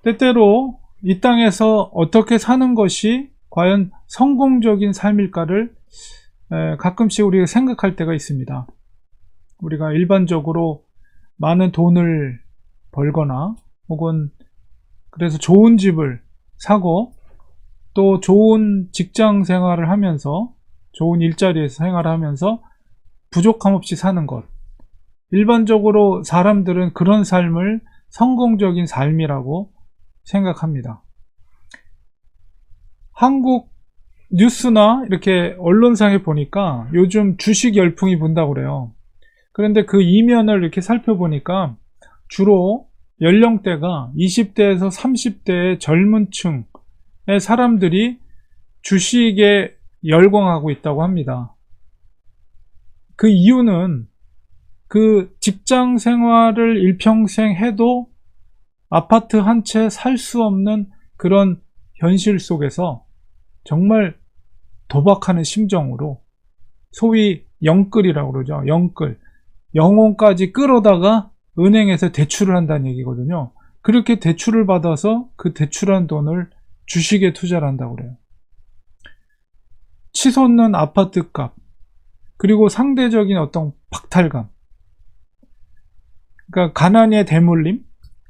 때때로 이 땅에서 어떻게 사는 것이 과연 성공적인 삶일까를 가끔씩 우리가 생각할 때가 있습니다. 우리가 일반적으로 많은 돈을 벌거나 혹은 그래서 좋은 집을 사고 또 좋은 직장 생활을 하면서 좋은 일자리에서 생활을 하면서 부족함 없이 사는 것. 일반적으로 사람들은 그런 삶을 성공적인 삶이라고 생각합니다. 한국 뉴스나 이렇게 언론상에 보니까 요즘 주식 열풍이 분다고 그래요. 그런데 그 이면을 이렇게 살펴보니까 주로 연령대가 20대에서 30대의 젊은 층의 사람들이 주식에 열광하고 있다고 합니다. 그 이유는 그 직장 생활을 일평생 해도 아파트 한 채 살 수 없는 그런 현실 속에서 정말 도박하는 심정으로 소위 영끌이라고 그러죠. 영끌. 영혼까지 끌어다가 은행에서 대출을 한다는 얘기거든요. 그렇게 대출을 받아서 그 대출한 돈을 주식에 투자를 한다고 그래요. 치솟는 아파트 값, 그리고 상대적인 어떤 박탈감. 그러니까 가난의 대물림,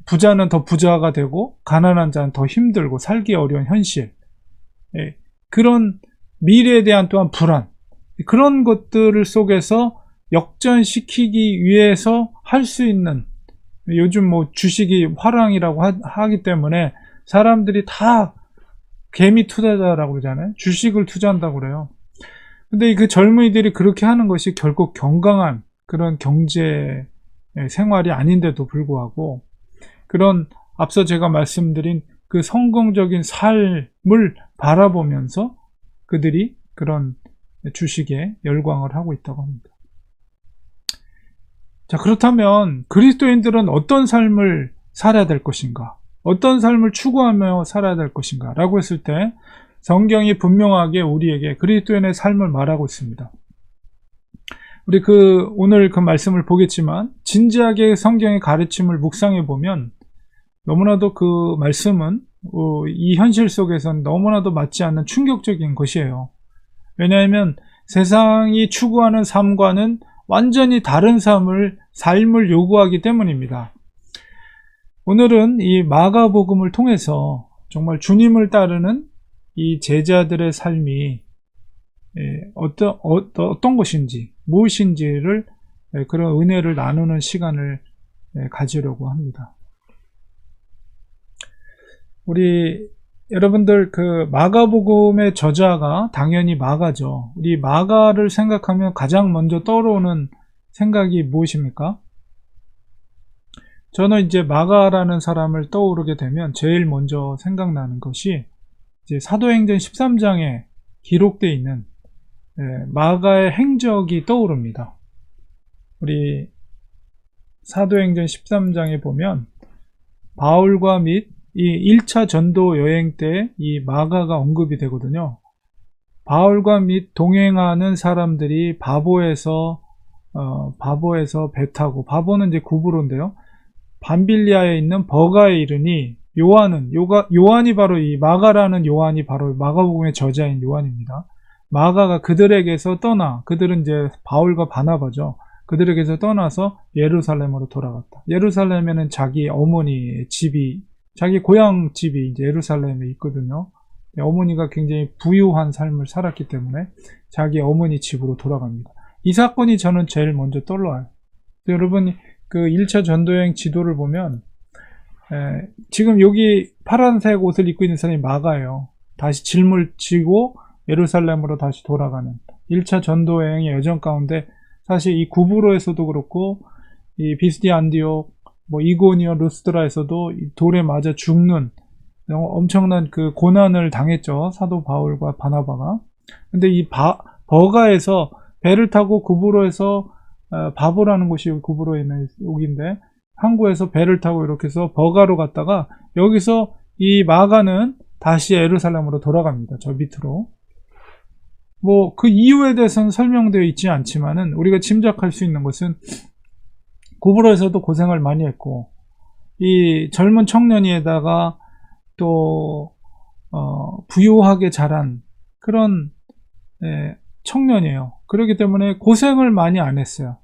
부자는 더 부자가 되고 가난한 자는 더 힘들고 살기 어려운 현실. 예, 그런 미래에 대한 또한 불안. 그런 것들을 속에서 역전시키기 위해서 할 수 있는, 요즘 뭐 주식이 화랑이라고 하기 때문에 사람들이 다 개미 투자자라고 그러잖아요. 주식을 투자한다고 그래요. 근데 그 젊은이들이 그렇게 하는 것이 결국 건강한 그런 경제 생활이 아닌데도 불구하고 그런 앞서 제가 말씀드린 그 성공적인 삶을 바라보면서 그들이 그런 주식에 열광을 하고 있다고 합니다. 자, 그렇다면 그리스도인들은 어떤 삶을 살아야 될 것인가? 어떤 삶을 추구하며 살아야 될 것인가? 라고 했을 때 성경이 분명하게 우리에게 그리스도인의 삶을 말하고 있습니다. 우리 오늘 그 말씀을 보겠지만 진지하게 성경의 가르침을 묵상해 보면 너무나도 그 말씀은 이 현실 속에서는 너무나도 맞지 않는 충격적인 것이에요. 왜냐하면 세상이 추구하는 삶과는 완전히 다른 삶을 요구하기 때문입니다. 오늘은 이 마가복음을 통해서 정말 주님을 따르는 이 제자들의 삶이 어떤 것인지, 무엇인지를 그런 은혜를 나누는 시간을 가지려고 합니다. 우리 여러분들 그 마가복음의 저자가 당연히 마가죠. 우리 마가를 생각하면 가장 먼저 떠오르는 생각이 무엇입니까? 저는 이제 마가라는 사람을 떠오르게 되면 제일 먼저 생각나는 것이 이제 사도행전 13장에 기록되어 있는 마가의 행적이 떠오릅니다. 우리 사도행전 13장에 보면 바울과 및 이 1차 전도 여행 때 이 마가가 언급이 되거든요. 바울과 및 동행하는 사람들이 바보에서 배 타고, 바보는 이제 구브로인데요. 밤빌리아에 있는 버가에 이르니 요한이 바로 이 마가라는 요한이 바로 마가복음의 저자인 요한입니다. 마가가 그들에게서 떠나, 그들은 이제 바울과 바나바죠. 그들에게서 떠나서 예루살렘으로 돌아갔다. 예루살렘에는 자기 어머니의 집이, 자기 고향 집이 이제 예루살렘에 있거든요. 어머니가 굉장히 부유한 삶을 살았기 때문에 자기 어머니 집으로 돌아갑니다. 이 사건이 저는 제일 먼저 떠올라요. 여러분, 그 1차 전도여행 지도를 보면 지금 여기 파란색 옷을 입고 있는 사람이 마가예요. 다시 짐을 지고 예루살렘으로 다시 돌아가는 1차 전도여행의 여정 가운데 사실 이 구브로에서도 그렇고 이 비스디 안디옥, 뭐 이고니오, 루스드라에서도 돌에 맞아 죽는 엄청난 그 고난을 당했죠. 사도 바울과 바나바가. 근데 이 버가에서 배를 타고 구브로에서 바보라는 곳이 구브로에 있는 여기인데 항구에서 배를 타고 이렇게 해서 버가로 갔다가 여기서 이 마가는 다시 예루살렘으로 돌아갑니다. 저 밑으로. 뭐 그 이유에 대해서는 설명되어 있지 않지만은 우리가 짐작할 수 있는 것은 구브로에서도 고생을 많이 했고 이 젊은 청년이에다가 또 부유하게 자란 그런 청년이에요. 그렇기 때문에 고생을 많이 안 했어요.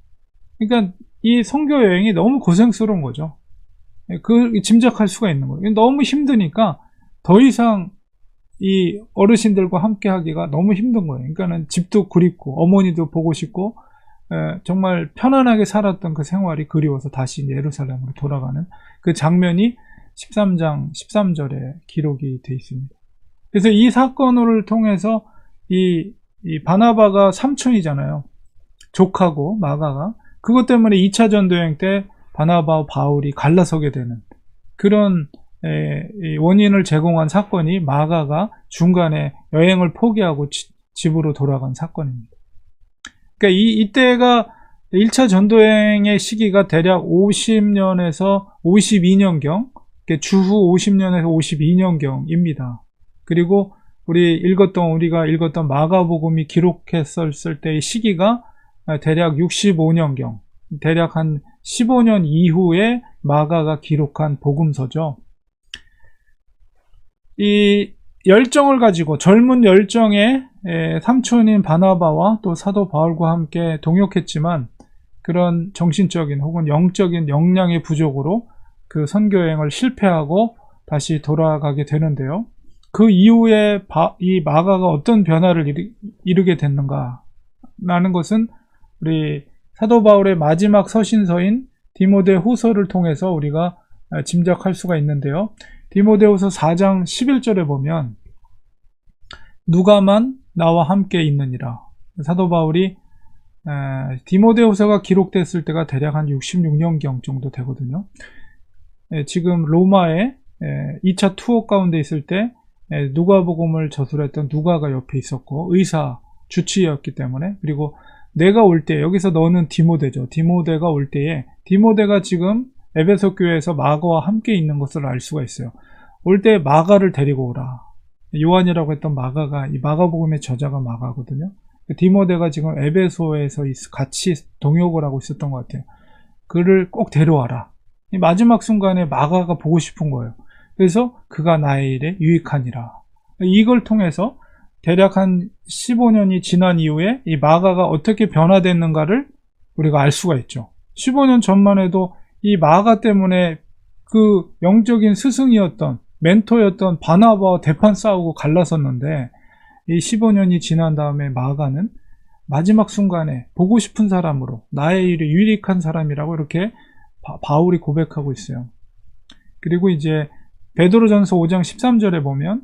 그러니까 이 선교 여행이 너무 고생스러운 거죠. 그 짐작할 수가 있는 거예요. 너무 힘드니까 더 이상 이 어르신들과 함께 하기가 너무 힘든 거예요. 그러니까는 집도 그립고 어머니도 보고 싶고 정말 편안하게 살았던 그 생활이 그리워서 다시 예루살렘으로 돌아가는 그 장면이 13장 13절에 기록이 되어 있습니다. 그래서 이 사건을 통해서 이 바나바가 삼촌이잖아요. 족하고 마가가. 그것 때문에 2차 전도여행 때 바나바와 바울이 갈라서게 되는 그런 원인을 제공한 사건이 마가가 중간에 여행을 포기하고 집으로 돌아간 사건입니다. 그러니까 이때가 1차 전도여행의 시기가 대략 50년에서 52년경, 주후 50년에서 52년경입니다. 그리고 우리가 읽었던 마가복음이 기록했을 때의 시기가 대략 65년경, 대략 한 15년 이후에 마가가 기록한 복음서죠. 이 열정을 가지고 젊은 열정의 삼촌인 바나바와 또 사도 바울과 함께 동역했지만 그런 정신적인 혹은 영적인 역량의 부족으로 그 선교여행을 실패하고 다시 돌아가게 되는데요. 그 이후에 이 마가가 어떤 변화를 이루게 됐는가 라는 것은 우리 사도 바울의 마지막 서신서인 디모데후서를 통해서 우리가 짐작할 수가 있는데요. 디모데후서 4장 11절에 보면 누가만 나와 함께 있느니라. 사도 바울이 디모데후서가 기록됐을 때가 대략 한 66년경 정도 되거든요. 지금 로마에 2차 투어 가운데 있을 때 누가복음을 저술했던 누가가 옆에 있었고 의사 주치의였기 때문에, 그리고 내가 올 때, 여기서 너는 디모데죠. 디모데가 올 때에 디모데가 지금 에베소 교회에서 마가와 함께 있는 것을 알 수가 있어요. 올 때 마가를 데리고 오라. 요한이라고 했던 마가가, 이 마가복음의 저자가 마가거든요. 디모데가 지금 에베소에서 같이 동역을 하고 있었던 것 같아요. 그를 꼭 데려와라. 이 마지막 순간에 마가가 보고 싶은 거예요. 그래서 그가 나의 일에 유익하니라. 이걸 통해서 대략 한 15년이 지난 이후에 이 마가가 어떻게 변화됐는가를 우리가 알 수가 있죠. 15년 전만 해도 이 마가 때문에 그 영적인 스승이었던 멘토였던 바나바와 대판 싸우고 갈라섰는데, 이 15년이 지난 다음에 마가는 마지막 순간에 보고 싶은 사람으로, 나의 일에 유익한 사람이라고 이렇게 바울이 고백하고 있어요. 그리고 이제 베드로전서 5장 13절에 보면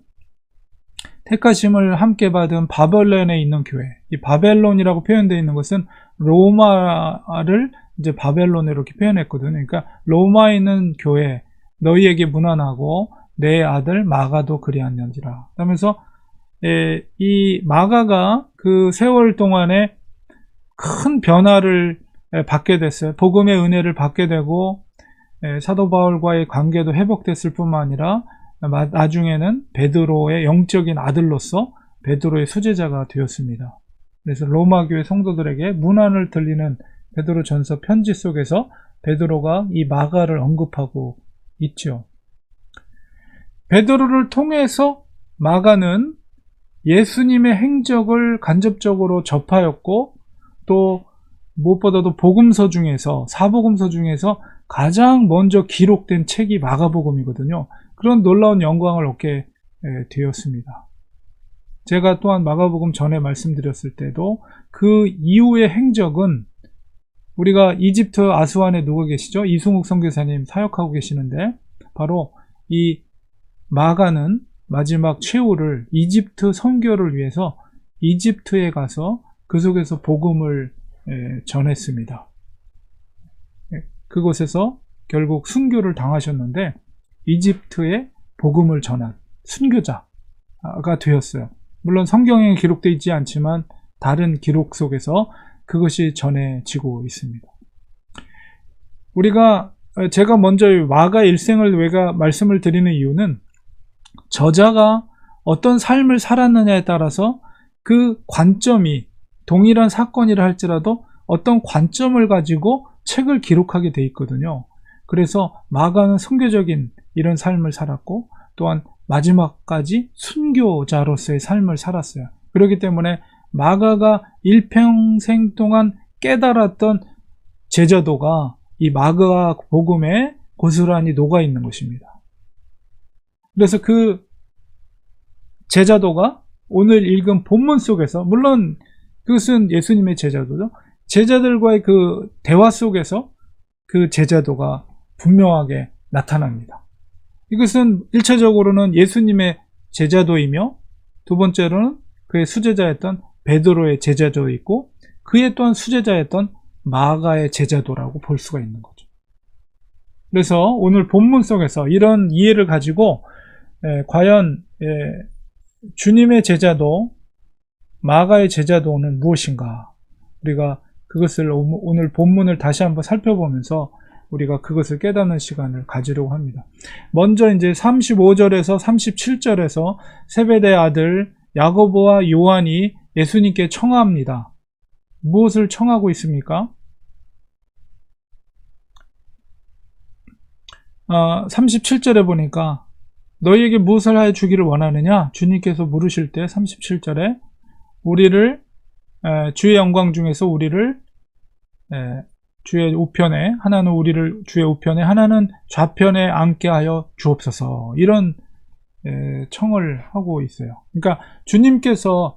택하심을 함께 받은 바벨론에 있는 교회, 이 바벨론이라고 표현되어 있는 것은 로마를 이제 바벨론으로 이렇게 표현했거든요. 그러니까 로마에 있는 교회, 너희에게 문안하고 내 아들 마가도 그리하는지라. 그러면서 이 마가가 그 세월 동안에 큰 변화를 받게 됐어요. 복음의 은혜를 받게 되고 사도 바울과의 관계도 회복됐을 뿐만 아니라 나중에는 베드로의 영적인 아들로서 베드로의 수제자가 되었습니다. 그래서 로마 교회 성도들에게 문안을 들리는 베드로전서 편지 속에서 베드로가 이 마가를 언급하고 있죠. 베드로를 통해서 마가는 예수님의 행적을 간접적으로 접하였고, 또 무엇보다도 복음서 중에서, 사복음서 중에서 가장 먼저 기록된 책이 마가복음이거든요. 그런 놀라운 영광을 얻게 되었습니다. 제가 또한 마가복음 전에 말씀드렸을 때도 그 이후의 행적은, 우리가 이집트 아스완에 누가 계시죠? 이승욱 선교사님 사역하고 계시는데, 바로 이 마가는 마지막 최후를 이집트 선교를 위해서 이집트에 가서 그 속에서 복음을 전했습니다. 그곳에서 결국 순교를 당하셨는데 이집트에 복음을 전한 순교자가 되었어요. 물론 성경에 기록되어 있지 않지만 다른 기록 속에서 그것이 전해지고 있습니다. 제가 먼저 마가 일생을 말씀을 드리는 이유는, 저자가 어떤 삶을 살았느냐에 따라서 그 관점이 동일한 사건이라 할지라도 어떤 관점을 가지고 책을 기록하게 돼 있거든요. 그래서 마가는 선교적인 이런 삶을 살았고 또한 마지막까지 순교자로서의 삶을 살았어요. 그렇기 때문에 마가가 일평생 동안 깨달았던 제자도가 이 마가 복음에 고스란히 녹아 있는 것입니다. 그래서 그 제자도가 오늘 읽은 본문 속에서, 물론 그것은 예수님의 제자도죠. 제자들과의 그 대화 속에서 그 제자도가 분명하게 나타납니다. 이것은 1차적으로는 예수님의 제자도이며, 두 번째로는 그의 수제자였던 베드로의 제자도 있고, 그의 또한 수제자였던 마가의 제자도라고 볼 수가 있는 거죠. 그래서 오늘 본문 속에서 이런 이해를 가지고 과연 주님의 제자도, 마가의 제자도는 무엇인가, 우리가 그것을 오늘 본문을 다시 한번 살펴보면서 우리가 그것을 깨닫는 시간을 가지려고 합니다. 먼저 이제 35절에서 37절에서 세베대의 아들 야고보와 요한이 예수님께 청합니다. 무엇을 청하고 있습니까? 37절에 보니까 너희에게 무엇을 하여 주기를 원하느냐? 주님께서 물으실 때 37절에 우리를 주의 영광 중에서 우리를 주의 우편에, 하나는 우리를 주의 우편에, 하나는 좌편에 앉게 하여 주옵소서, 이런 청을 하고 있어요. 그러니까 주님께서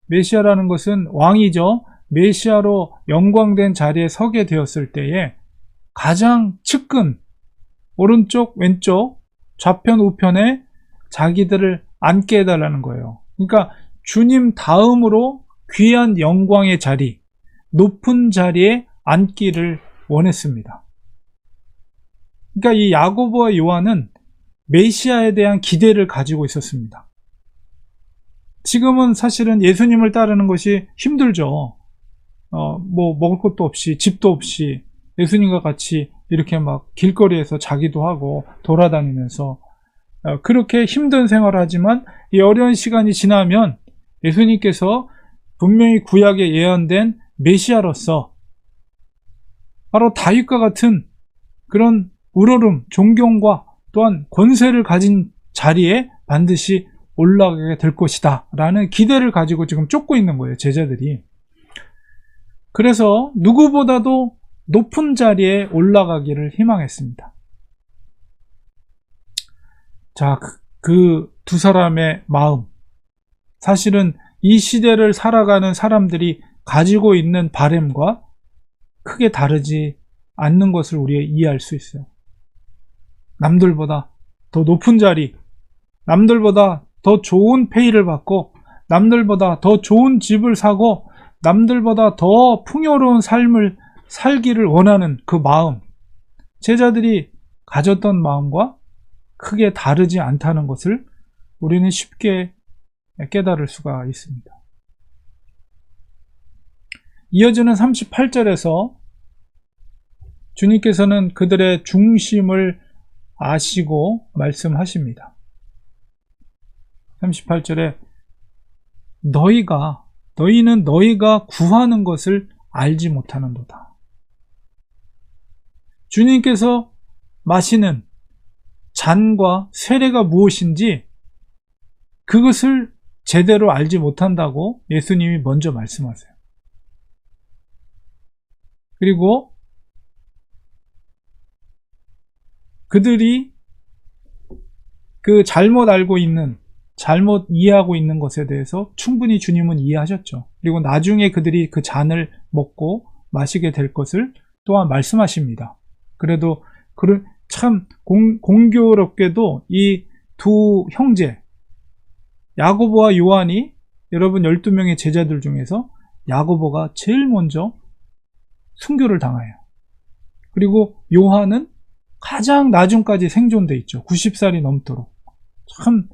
메시아라는 것은 왕이죠. 메시아로 영광된 자리에 서게 되었을 때에 가장 측근, 오른쪽, 왼쪽, 좌편, 우편에 자기들을 앉게 해달라는 거예요. 그러니까 주님 다음으로 귀한 영광의 자리, 높은 자리에 앉기를 원했습니다. 그러니까 이 야고보와 요한은 메시아에 대한 기대를 가지고 있었습니다. 지금은 사실은 예수님을 따르는 것이 힘들죠. 먹을 것도 없이, 집도 없이 예수님과 같이 이렇게 막 길거리에서 자기도 하고 돌아다니면서 그렇게 힘든 생활을 하지만, 이 어려운 시간이 지나면 예수님께서 분명히 구약에 예언된 메시아로서 바로 다윗과 같은 그런 우러름, 존경과 또한 권세를 가진 자리에 반드시 올라가게 될 것이다 라는 기대를 가지고 지금 쫓고 있는 거예요, 제자들이. 그래서 누구보다도 높은 자리에 올라가기를 희망했습니다. 자, 그 두 사람의 마음, 사실은 이 시대를 살아가는 사람들이 가지고 있는 바램과 크게 다르지 않는 것을 우리가 이해할 수 있어요. 남들보다 더 높은 자리, 남들보다 더 좋은 페이를 받고, 남들보다 더 좋은 집을 사고, 남들보다 더 풍요로운 삶을 살기를 원하는 그 마음, 제자들이 가졌던 마음과 크게 다르지 않다는 것을 우리는 쉽게 깨달을 수가 있습니다. 이어지는 38절에서 주님께서는 그들의 중심을 아시고 말씀하십니다. 38절에 너희는 너희가 구하는 것을 알지 못하는도다. 주님께서 마시는 잔과 세례가 무엇인지 그것을 제대로 알지 못한다고 예수님이 먼저 말씀하세요. 그리고 그들이 그 잘못 이해하고 있는 것에 대해서 충분히 주님은 이해하셨죠. 그리고 나중에 그들이 그 잔을 먹고 마시게 될 것을 또한 말씀하십니다. 그래도 참 공교롭게도 이 두 형제 야고보와 요한이, 여러분 12명의 제자들 중에서 야고보가 제일 먼저 순교를 당해요. 그리고 요한은 가장 나중까지 생존돼 있죠. 90살이 넘도록. 참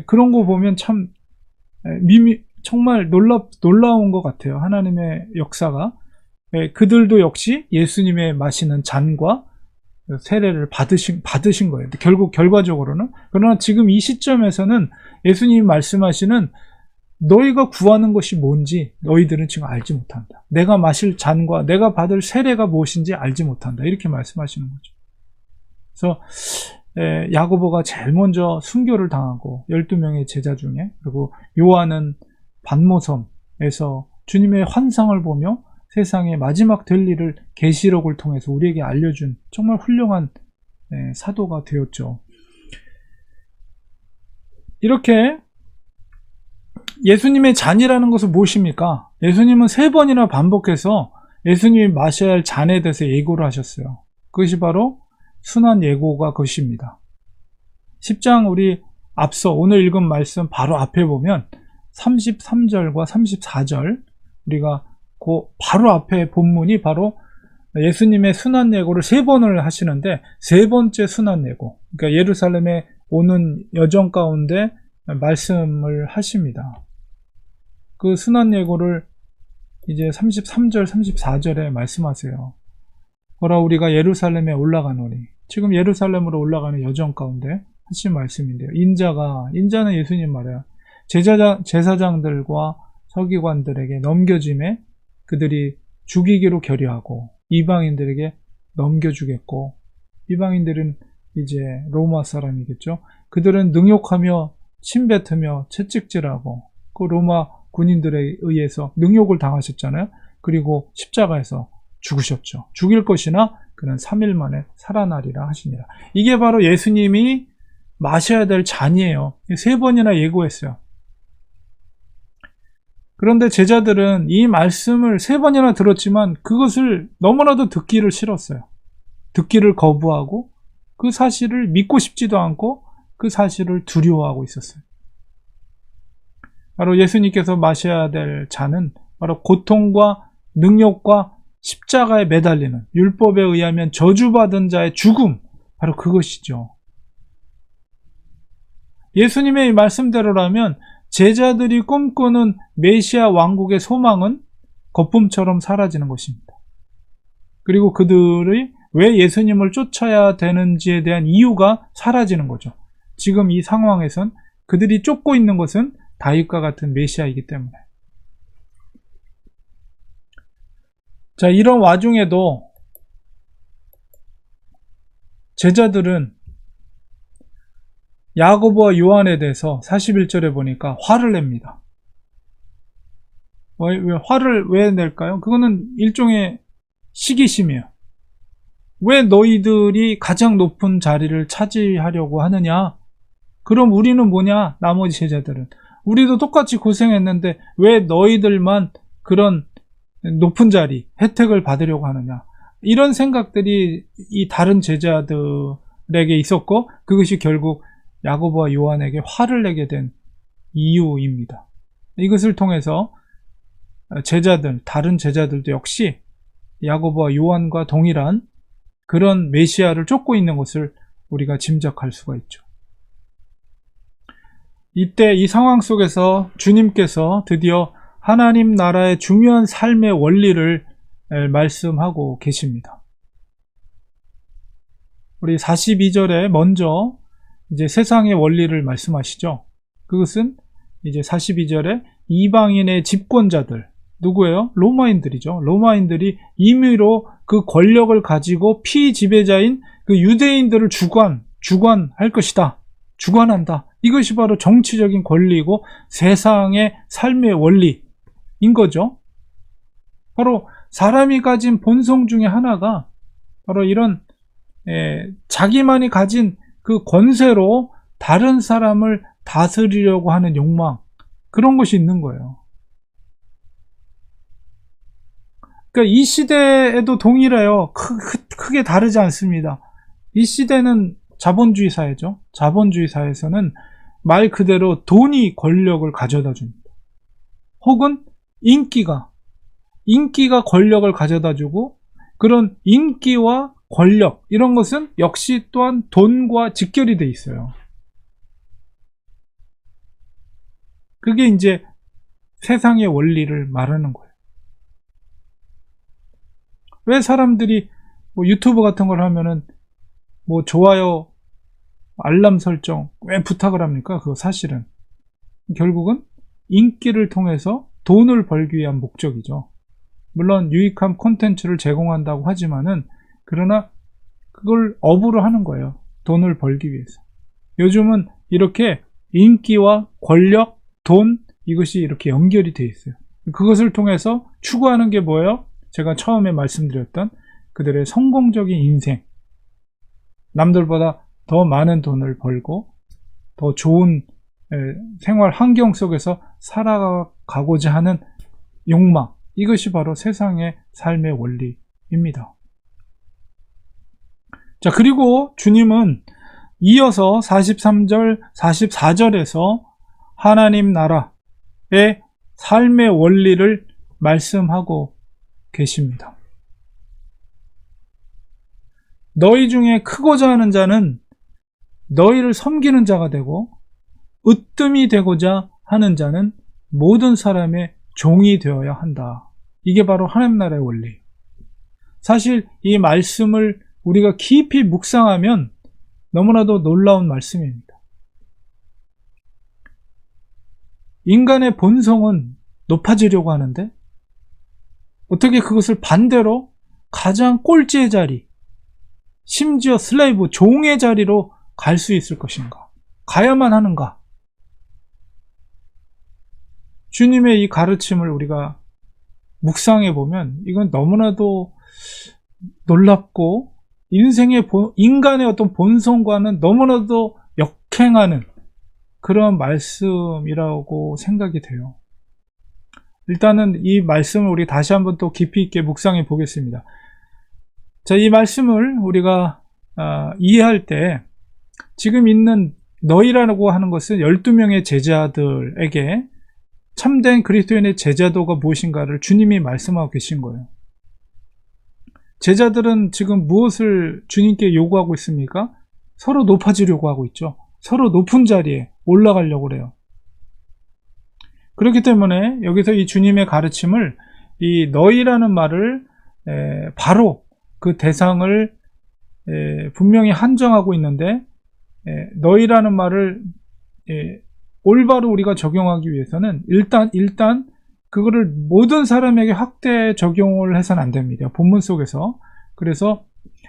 그런 거 보면 참 정말 놀라운 것 같아요. 하나님의 역사가. 그들도 역시 예수님의 마시는 잔과 세례를 받으신 거예요. 결국 결과적으로는. 그러나 지금 이 시점에서는 예수님이 말씀하시는 너희가 구하는 것이 뭔지 너희들은 지금 알지 못한다. 내가 마실 잔과 내가 받을 세례가 무엇인지 알지 못한다. 이렇게 말씀하시는 거죠. 그래서 야고보가 제일 먼저 순교를 당하고 12명의 제자 중에, 그리고 요한은 반모섬에서 주님의 환상을 보며 세상의 마지막 될 일을 계시록을 통해서 우리에게 알려준 정말 훌륭한 사도가 되었죠. 이렇게 예수님의 잔이라는 것은 무엇입니까? 예수님은 3번이나 반복해서 예수님이 마셔야 할 잔에 대해서 예고를 하셨어요. 그것이 바로 순환 예고가 그것입니다. 10장 우리 앞서 오늘 읽은 말씀 바로 앞에 보면 33절과 34절, 우리가 그 바로 앞에 본문이 바로 예수님의 순환 예고를 3번을 하시는데, 3번째 순환 예고, 그러니까 예루살렘에 오는 여정 가운데 말씀을 하십니다. 그 순환 예고를 이제 33절, 34절에 말씀하세요. 보라, 우리가 예루살렘에 올라가노니. 지금 예루살렘으로 올라가는 여정 가운데 하신 말씀인데요. 인자는 예수님 말이에요. 제사장들과 서기관들에게 넘겨짐에 그들이 죽이기로 결의하고 이방인들에게 넘겨주겠고, 이방인들은 이제 로마 사람이겠죠. 그들은 능욕하며 침뱉으며 채찍질하고 그 로마 군인들에 의해서 능욕을 당하셨잖아요. 그리고 십자가에서 죽으셨죠. 죽일 것이나 그는 3일 만에 살아나리라 하시니라. 이게 바로 예수님이 마셔야 될 잔이에요. 3번이나 예고했어요. 그런데 제자들은 이 말씀을 3번이나 들었지만 그것을 너무나도 듣기를 싫었어요. 듣기를 거부하고 그 사실을 믿고 싶지도 않고 그 사실을 두려워하고 있었어요. 바로 예수님께서 마셔야 될 잔은 바로 고통과 능욕과 십자가에 매달리는, 율법에 의하면 저주받은 자의 죽음, 바로 그것이죠. 예수님의 말씀대로라면 제자들이 꿈꾸는 메시아 왕국의 소망은 거품처럼 사라지는 것입니다. 그리고 그들이 왜 예수님을 쫓아야 되는지에 대한 이유가 사라지는 거죠. 지금 이 상황에선 그들이 쫓고 있는 것은 다윗과 같은 메시아이기 때문에. 자, 이런 와중에도 제자들은 야고보와 요한에 대해서 41절에 보니까 화를 냅니다. 화를 왜 낼까요? 그거는 일종의 시기심이에요. 왜 너희들이 가장 높은 자리를 차지하려고 하느냐? 그럼 우리는 뭐냐? 나머지 제자들은. 우리도 똑같이 고생했는데 왜 너희들만 그런 높은 자리, 혜택을 받으려고 하느냐? 이런 생각들이 이 다른 제자들에게 있었고, 그것이 결국 야고보와 요한에게 화를 내게 된 이유입니다. 이것을 통해서 다른 제자들도 역시 야고보와 요한과 동일한 그런 메시아를 쫓고 있는 것을 우리가 짐작할 수가 있죠. 이때 이 상황 속에서 주님께서 드디어 하나님 나라의 중요한 삶의 원리를 말씀하고 계십니다. 우리 42절에 먼저 이제 세상의 원리를 말씀하시죠. 그것은 이제 42절에 이방인의 집권자들, 누구예요? 로마인들이죠. 로마인들이 임의로 그 권력을 가지고 피지배자인 그 유대인들을 주관할 것이다. 주관한다. 이것이 바로 정치적인 권리이고 세상의 삶의 원리인 거죠. 바로 사람이 가진 본성 중에 하나가 바로 이런 자기만이 가진 그 권세로 다른 사람을 다스리려고 하는 욕망, 그런 것이 있는 거예요. 그러니까 이 시대에도 동일해요. 크게 다르지 않습니다. 이 시대는 자본주의 사회죠. 자본주의 사회에서는 말 그대로 돈이 권력을 가져다 줍니다. 혹은 인기가 권력을 가져다 주고, 그런 인기와 권력, 이런 것은 역시 또한 돈과 직결이 돼 있어요. 그게 이제 세상의 원리를 말하는 거예요. 왜 사람들이 유튜브 같은 걸 하면은 좋아요, 알람 설정 왜 부탁을 합니까? 그거 사실은 결국은 인기를 통해서 돈을 벌기 위한 목적이죠. 물론 유익한 콘텐츠를 제공한다고 하지만은 그러나 그걸 업으로 하는 거예요. 돈을 벌기 위해서. 요즘은 이렇게 인기와 권력, 돈 이것이 이렇게 연결이 돼 있어요. 그것을 통해서 추구하는 게 뭐예요? 제가 처음에 말씀드렸던 그들의 성공적인 인생, 남들보다 더 많은 돈을 벌고 더 좋은 생활 환경 속에서 살아가고자 하는 욕망, 이것이 바로 세상의 삶의 원리입니다. 자, 그리고 주님은 이어서 43절, 44절에서 하나님 나라의 삶의 원리를 말씀하고 계십니다. 너희 중에 크고자 하는 자는 너희를 섬기는 자가 되고 으뜸이 되고자 하는 자는 모든 사람의 종이 되어야 한다. 이게 바로 하나님 나라의 원리. 사실 이 말씀을 우리가 깊이 묵상하면 너무나도 놀라운 말씀입니다. 인간의 본성은 높아지려고 하는데 어떻게 그것을 반대로 가장 꼴찌의 자리, 심지어 슬레이브, 종의 자리로 갈 수 있을 것인가? 가야만 하는가? 주님의 이 가르침을 우리가 묵상해 보면 이건 너무나도 놀랍고 인간의 어떤 본성과는 너무나도 역행하는 그런 말씀이라고 생각이 돼요. 일단은 이 말씀을 우리 다시 한번 또 깊이 있게 묵상해 보겠습니다. 자, 이 말씀을 우리가 이해할 때 지금 있는 너희라고 하는 것은 12명의 제자들에게 참된 그리스도인의 제자도가 무엇인가를 주님이 말씀하고 계신 거예요. 제자들은 지금 무엇을 주님께 요구하고 있습니까? 서로 높아지려고 하고 있죠. 서로 높은 자리에 올라가려고 그래요. 그렇기 때문에 여기서 이 주님의 가르침을 이 너희라는 말을 바로 그 대상을 분명히 한정하고 있는데 너희라는 말을 올바로 우리가 적용하기 위해서는 일단 그거를 모든 사람에게 확대 적용을 해서는 안 됩니다. 본문 속에서. 그래서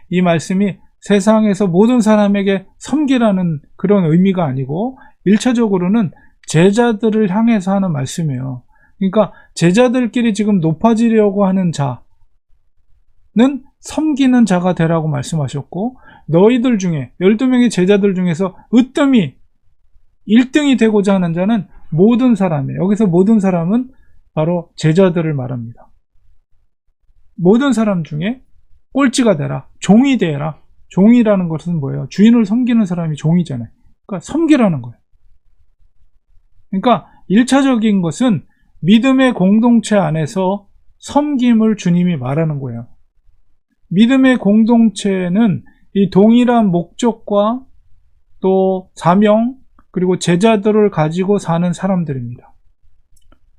이 말씀이 세상에서 모든 사람에게 섬기라는 그런 의미가 아니고 1차적으로는 제자들을 향해서 하는 말씀이에요. 그러니까 제자들끼리 지금 높아지려고 하는 자는 섬기는 자가 되라고 말씀하셨고 너희들 중에 12명의 제자들 중에서 으뜸이 1등이 되고자 하는 자는 모든 사람이에요. 여기서 모든 사람은 바로 제자들을 말합니다. 모든 사람 중에 꼴찌가 되라. 종이 되라. 종이라는 것은 뭐예요? 주인을 섬기는 사람이 종이잖아요. 그러니까 섬기라는 거예요. 그러니까 1차적인 것은 믿음의 공동체 안에서 섬김을 주님이 말하는 거예요. 믿음의 공동체는 이 동일한 목적과 또 사명 그리고 제자들을 가지고 사는 사람들입니다.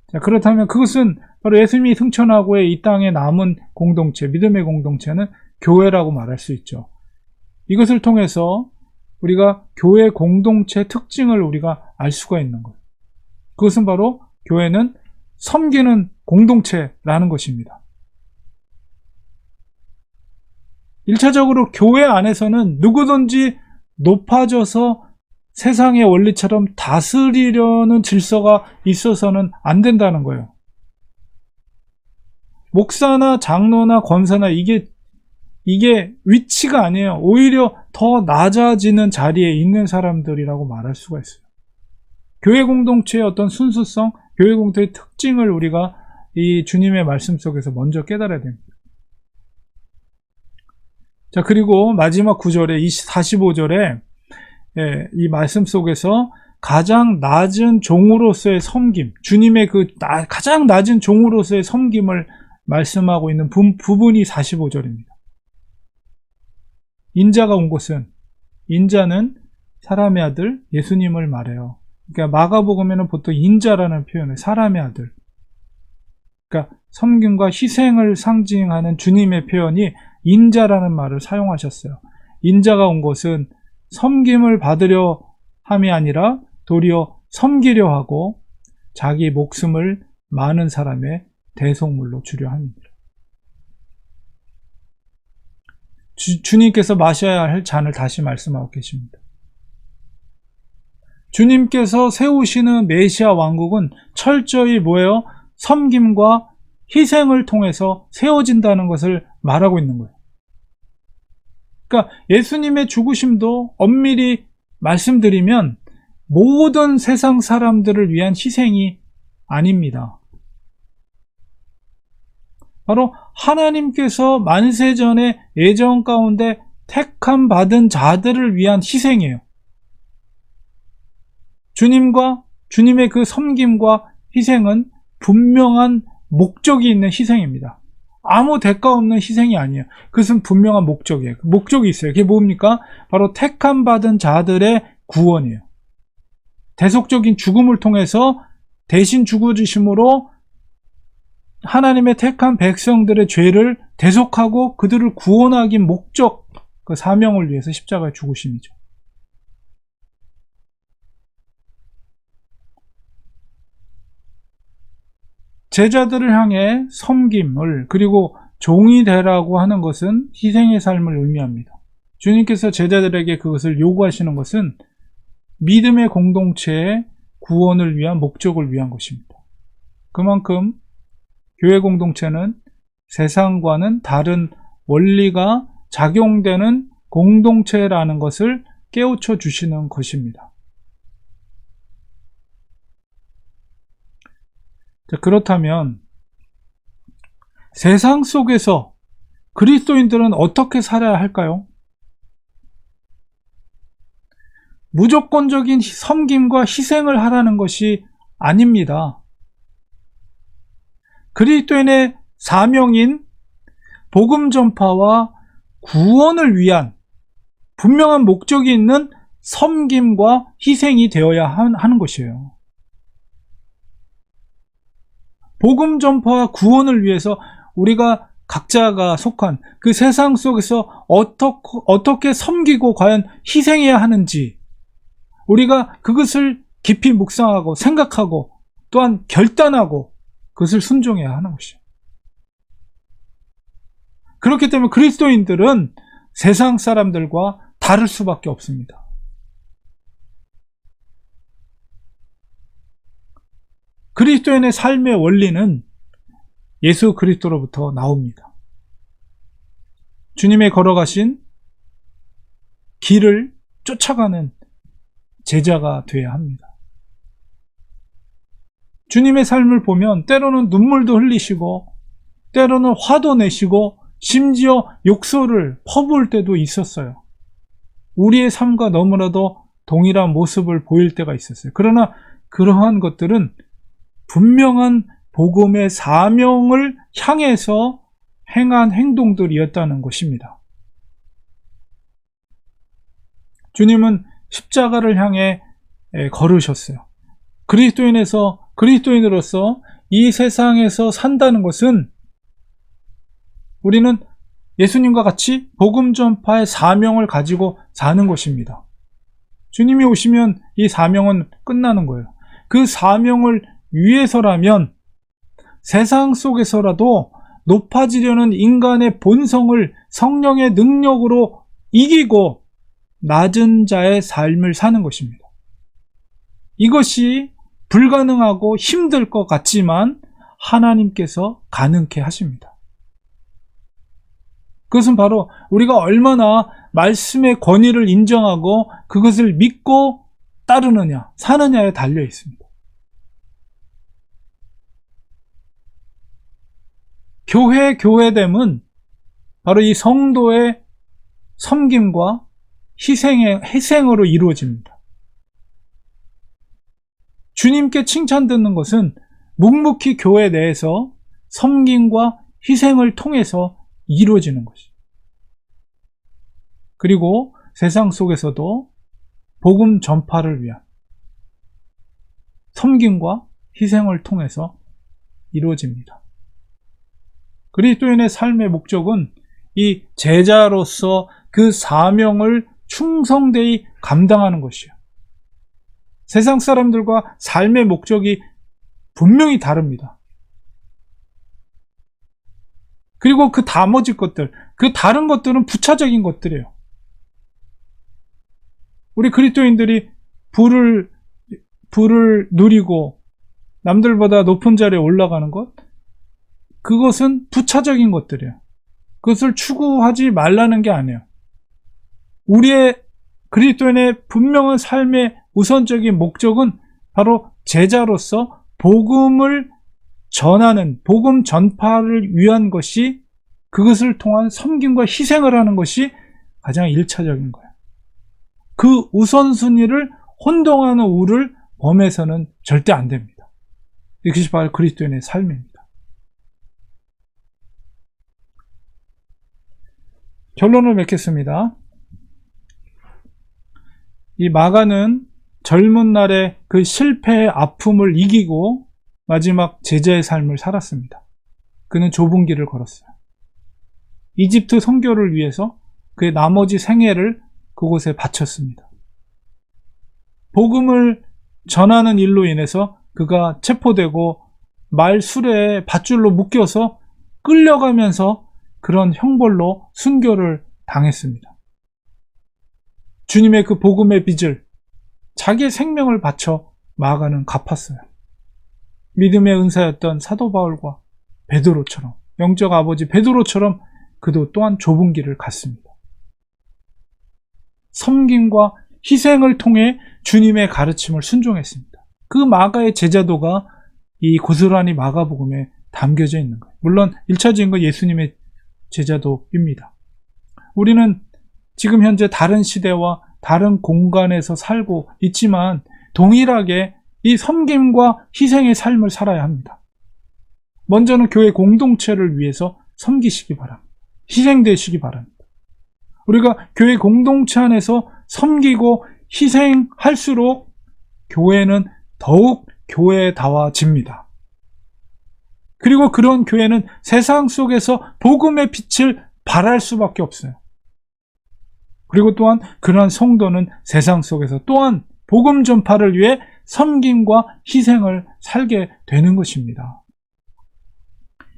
자, 그렇다면 그것은 바로 예수님이 승천하고의 이 땅에 남은 공동체, 믿음의 공동체는 교회라고 말할 수 있죠. 이것을 통해서 우리가 교회 공동체 특징을 우리가 알 수가 있는 거예요. 그것은 바로 교회는 섬기는 공동체라는 것입니다. 1차적으로 교회 안에서는 누구든지 높아져서 세상의 원리처럼 다스리려는 질서가 있어서는 안 된다는 거예요. 목사나 장로나 권사나 이게 위치가 아니에요. 오히려 더 낮아지는 자리에 있는 사람들이라고 말할 수가 있어요. 교회 공동체의 어떤 순수성, 교회 공동체의 특징을 우리가 이 주님의 말씀 속에서 먼저 깨달아야 됩니다. 자, 그리고 마지막 9절에 45절에 이 말씀 속에서 가장 낮은 종으로서의 섬김, 주님의 그 가장 낮은 종으로서의 섬김을 말씀하고 있는 부분이 45절입니다. 인자가 온 곳은, 인자는 사람의 아들 예수님을 말해요. 그러니까 마가복음에는 보통 인자라는 표현을 사람의 아들, 그러니까 섬김과 희생을 상징하는 주님의 표현이 인자라는 말을 사용하셨어요. 인자가 온 것은 섬김을 받으려 함이 아니라 도리어 섬기려 하고 자기 목숨을 많은 사람의 대속물로 주려 함이니라. 주님께서 마셔야 할 잔을 다시 말씀하고 계십니다. 주님께서 세우시는 메시아 왕국은 철저히 뭐예요? 섬김과 희생을 통해서 세워진다는 것을 말하고 있는 거예요. 그러니까 예수님의 죽으심도 엄밀히 말씀드리면 모든 세상 사람들을 위한 희생이 아닙니다. 바로 하나님께서 만세전의 예정 가운데 택함 받은 자들을 위한 희생이에요. 주님과 주님의 그 섬김과 희생은 분명한 목적이 있는 희생입니다. 아무 대가 없는 희생이 아니에요. 그것은 분명한 목적이에요. 목적이 있어요. 그게 뭡니까? 바로 택함 받은 자들의 구원이에요. 대속적인 죽음을 통해서 대신 죽어주심으로 하나님의 택한 백성들의 죄를 대속하고 그들을 구원하기 목적, 그 사명을 위해서 십자가에 죽으심이죠. 제자들을 향해 섬김을, 그리고 종이 되라고 하는 것은 희생의 삶을 의미합니다. 주님께서 제자들에게 그것을 요구하시는 것은 믿음의 공동체의 구원을 위한 목적을 위한 것입니다. 그만큼 교회 공동체는 세상과는 다른 원리가 작용되는 공동체라는 것을 깨우쳐 주시는 것입니다. 자, 그렇다면 세상 속에서 그리스도인들은 어떻게 살아야 할까요? 무조건적인 섬김과 희생을 하라는 것이 아닙니다. 그리스도인의 사명인 복음 전파와 구원을 위한 분명한 목적이 있는 섬김과 희생이 되어야 하는 것이에요. 복음 전파와 구원을 위해서 우리가 각자가 속한 그 세상 속에서 어떻게 섬기고 과연 희생해야 하는지 우리가 그것을 깊이 묵상하고 생각하고 또한 결단하고 그것을 순종해야 하는 것이에요. 그렇기 때문에 그리스도인들은 세상 사람들과 다를 수밖에 없습니다. 그리스도인의 삶의 원리는 예수 그리스도로부터 나옵니다. 주님의 걸어가신 길을 쫓아가는 제자가 되어야 합니다. 주님의 삶을 보면 때로는 눈물도 흘리시고 때로는 화도 내시고 심지어 욕설을 퍼부을 때도 있었어요. 우리의 삶과 너무나도 동일한 모습을 보일 때가 있었어요. 그러나 그러한 것들은 분명한 복음의 사명을 향해서 행한 행동들이었다는 것입니다. 주님은 십자가를 향해 걸으셨어요. 그리스도인으로서 이 세상에서 산다는 것은 우리는 예수님과 같이 복음 전파의 사명을 가지고 사는 것입니다. 주님이 오시면 이 사명은 끝나는 거예요. 그 사명을 위해서라면 세상 속에서라도 높아지려는 인간의 본성을 성령의 능력으로 이기고 낮은 자의 삶을 사는 것입니다. 이것이 불가능하고 힘들 것 같지만 하나님께서 가능케 하십니다. 그것은 바로 우리가 얼마나 말씀의 권위를 인정하고 그것을 믿고 따르느냐, 사느냐에 달려 있습니다. 교회됨은 바로 이 성도의 섬김과 희생으로 이루어집니다. 주님께 칭찬 듣는 것은 묵묵히 교회 내에서 섬김과 희생을 통해서 이루어지는 것이죠. 그리고 세상 속에서도 복음 전파를 위한 섬김과 희생을 통해서 이루어집니다. 그리스도인의 삶의 목적은 이 제자로서 그 사명을 충성되이 감당하는 것이에요. 세상 사람들과 삶의 목적이 분명히 다릅니다. 그리고 그 나머지 것들, 그 다른 것들은 부차적인 것들이에요. 우리 그리스도인들이 부를 누리고 남들보다 높은 자리에 올라가는 것, 그것은 부차적인 것들이에요. 그것을 추구하지 말라는 게 아니에요. 우리의 그리스도인의 분명한 삶의 우선적인 목적은 바로 제자로서 복음을 전하는, 복음 전파를 위한 것이, 그것을 통한 섬김과 희생을 하는 것이 가장 1차적인 거예요. 그 우선순위를 혼동하는 우를 범해서는 절대 안 됩니다. 이것이 바로 그리스도인의 삶입니다. 결론을 맺겠습니다. 이 마가는 젊은 날의 그 실패의 아픔을 이기고 마지막 제자의 삶을 살았습니다. 그는 좁은 길을 걸었어요. 이집트 선교를 위해서 그의 나머지 생애를 그곳에 바쳤습니다. 복음을 전하는 일로 인해서 그가 체포되고 말술에 밧줄로 묶여서 끌려가면서 그런 형벌로 순교를 당했습니다. 주님의 그 복음의 빚을 자기의 생명을 바쳐 마가는 갚았어요. 믿음의 은사였던 사도 바울과 베드로처럼, 영적 아버지 베드로처럼 그도 또한 좁은 길을 갔습니다. 섬김과 희생을 통해 주님의 가르침을 순종했습니다. 그 마가의 제자도가 이 고스란히 마가복음에 담겨져 있는 거예요. 물론 1차적인 건 예수님의 제자도입니다. 우리는 지금 현재 다른 시대와 다른 공간에서 살고 있지만 동일하게 이 섬김과 희생의 삶을 살아야 합니다. 먼저는 교회 공동체를 위해서 섬기시기 바랍니다. 희생되시기 바랍니다. 우리가 교회 공동체 안에서 섬기고 희생할수록 교회는 더욱 교회다워집니다. 그리고 그런 교회는 세상 속에서 복음의 빛을 발할 수밖에 없어요. 그리고 또한 그러한 성도는 세상 속에서 또한 복음 전파를 위해 섬김과 희생을 살게 되는 것입니다.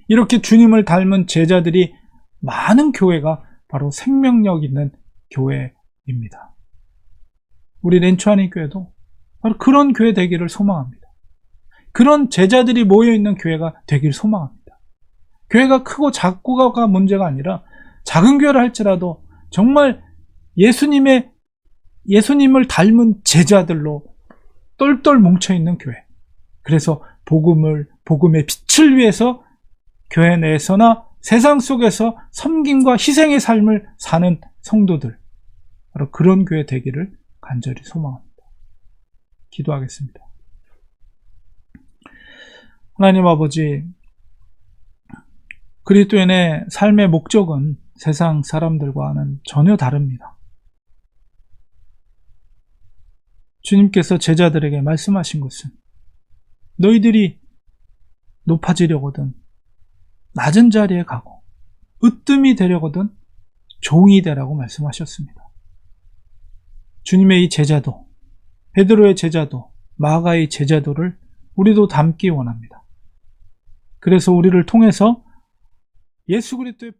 이렇게 주님을 닮은 제자들이 많은 교회가 바로 생명력 있는 교회입니다. 우리 렌추아니 교회도 바로 그런 교회 되기를 소망합니다. 그런 제자들이 모여있는 교회가 되기를 소망합니다. 교회가 크고 작고가 문제가 아니라 작은 교회를 할지라도 정말 예수님을 닮은 제자들로 똘똘 뭉쳐있는 교회. 그래서 복음의 빛을 위해서 교회 내에서나 세상 속에서 섬김과 희생의 삶을 사는 성도들, 바로 그런 교회 되기를 간절히 소망합니다. 기도하겠습니다. 하나님 아버지, 그리스도인의 삶의 목적은 세상 사람들과는 전혀 다릅니다. 주님께서 제자들에게 말씀하신 것은 너희들이 높아지려거든 낮은 자리에 가고 으뜸이 되려거든 종이 되라고 말씀하셨습니다. 주님의 이 제자도, 베드로의 제자도, 마가의 제자도를 우리도 닮기 원합니다. 그래서 우리를 통해서 예수 그리스도의